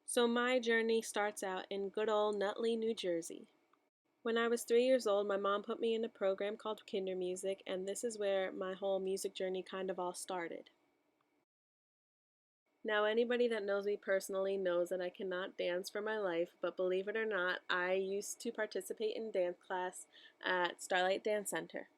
So my journey starts out in good old Nutley, New Jersey. When I was 3 years old, my mom put me in a program called Kinder Music, and this is where my whole music journey kind of all started. Now, anybody that knows me personally knows that I cannot dance for my life, but believe it or not, I used to participate in dance class at Starlight Dance Center.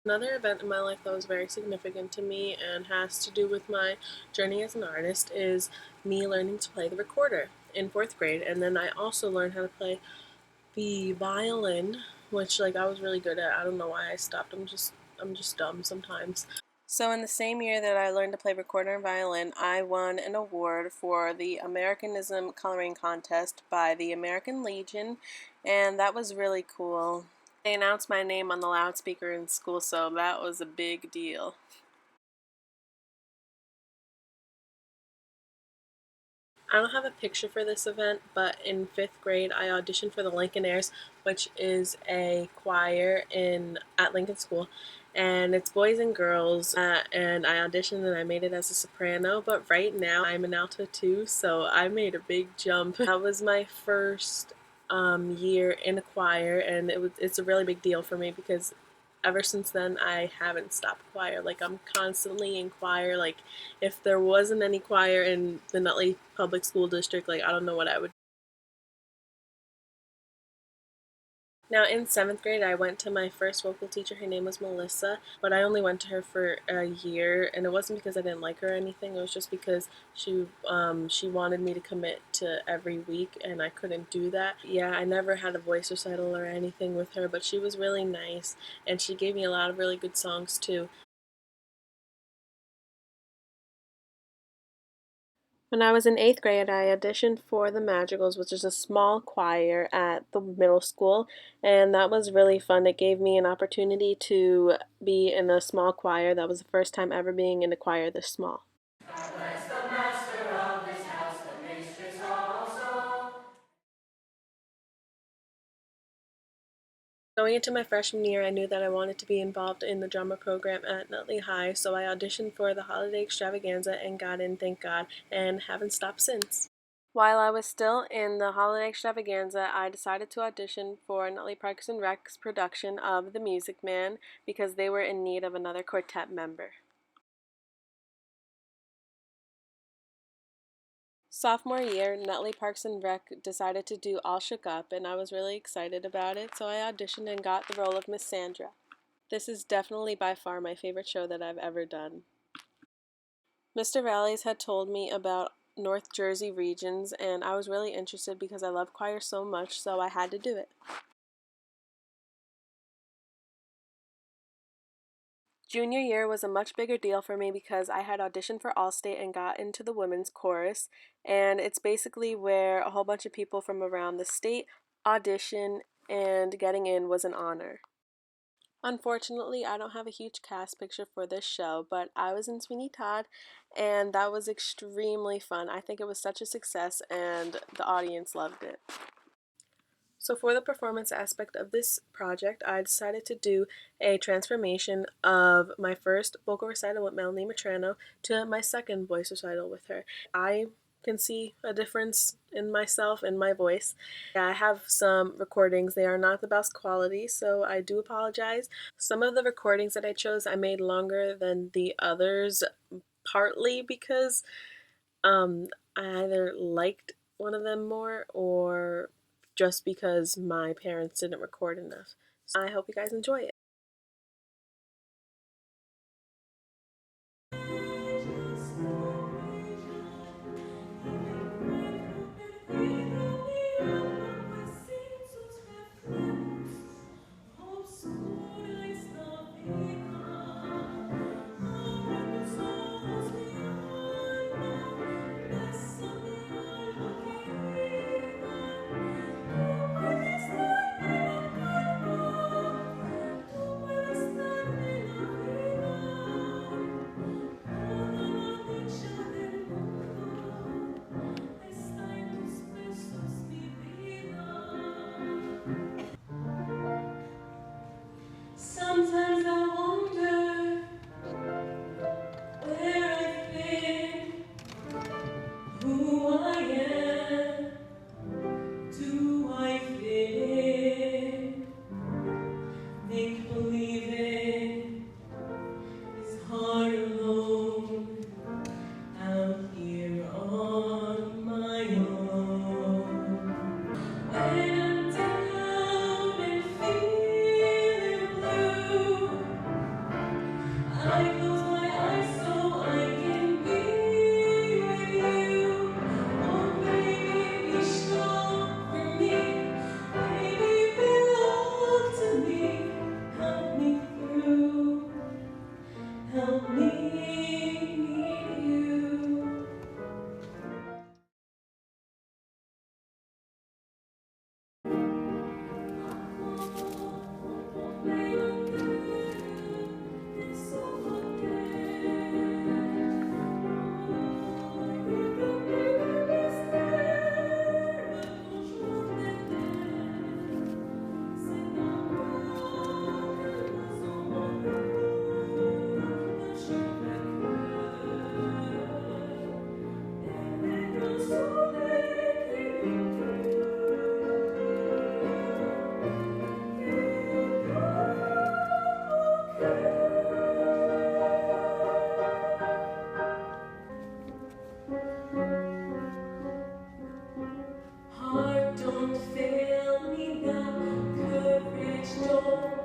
Another event in my life that was very significant to me and has to do with my journey as an artist is me learning to play the recorder in fourth grade. And then I also learned how to play the violin, which I was really good at. I don't know why I stopped. I'm just dumb sometimes. So in the same year that I learned to play recorder and violin, I won an award for the Americanism coloring contest by the American Legion, and that was really cool. They announced my name on the loudspeaker in school, so that was a big deal. I don't have a picture for this event, but in fifth grade, I auditioned for the Lincolnaires, which is a choir at Lincoln School, and it's boys and girls. And I auditioned and I made it as a soprano. But right now, I'm an alto too, so I made a big jump. That was my first year in a choir, and it's a really big deal for me because ever since then I haven't stopped choir. I'm constantly in choir. If there wasn't any choir in the Nutley Public School District, I don't know what I would. Now in seventh grade, I went to my first vocal teacher. Her name was Melissa, but I only went to her for a year, and it wasn't because I didn't like her or anything. It was just because she wanted me to commit to every week, and I couldn't do that. Yeah, I never had a voice recital or anything with her, but she was really nice, and she gave me a lot of really good songs too. When I was in eighth grade, I auditioned for the Madrigals, which is a small choir at the middle school, and that was really fun. It gave me an opportunity to be in a small choir. That was the first time ever being in a choir this small. Bless the master of this house, the mistress also. Going into my freshman year, I knew that I wanted to be involved in the drama program at Nutley High, so I auditioned for the Holiday Extravaganza and got in, thank God, and haven't stopped since. While I was still in the Holiday Extravaganza, I decided to audition for Nutley Parks and Rec's production of The Music Man because they were in need of another quartet member. Sophomore year, Nutley Parks and Rec decided to do All Shook Up, and I was really excited about it, so I auditioned and got the role of Miss Sandra. This is definitely by far my favorite show that I've ever done. Mr. Valleys had told me about North Jersey regions, and I was really interested because I love choir so much, so I had to do it. Junior year was a much bigger deal for me because I had auditioned for Allstate and got into the women's chorus, and it's basically where a whole bunch of people from around the state audition, and getting in was an honor. Unfortunately, I don't have a huge cast picture for this show, but I was in Sweeney Todd, and that was extremely fun. I think it was such a success, and the audience loved it. So for the performance aspect of this project, I decided to do a transformation of my first vocal recital with Melanie Matrano to my second voice recital with her. I can see a difference in myself and my voice. I have some recordings. They are not the best quality, so I do apologize. Some of the recordings that I chose I made longer than the others, partly because I either liked one of them more or just because my parents didn't record enough. So I hope you guys enjoy it.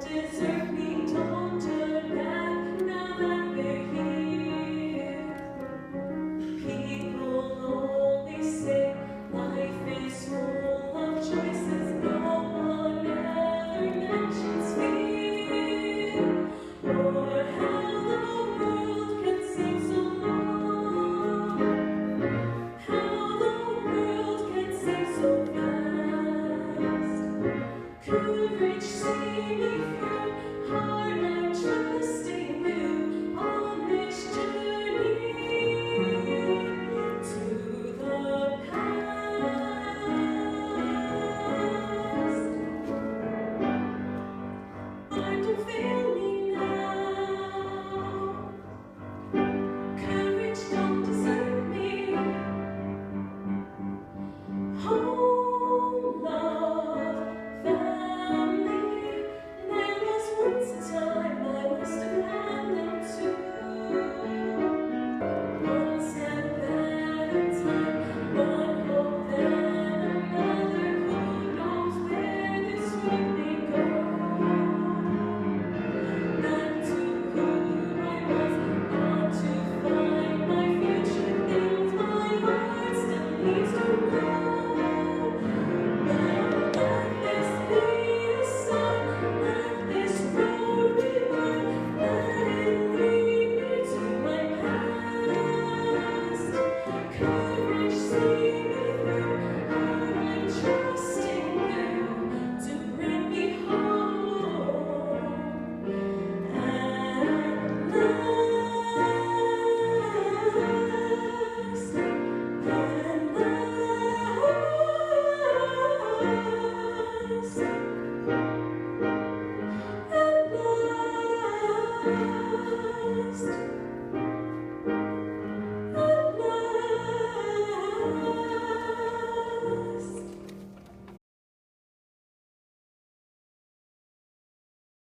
desert me, don't turn back now that we're here. People only say life is full of choices, no one ever mentions fear, or how the world can seem so long, how the world can seem so fast. Courage, see me through, heart and trust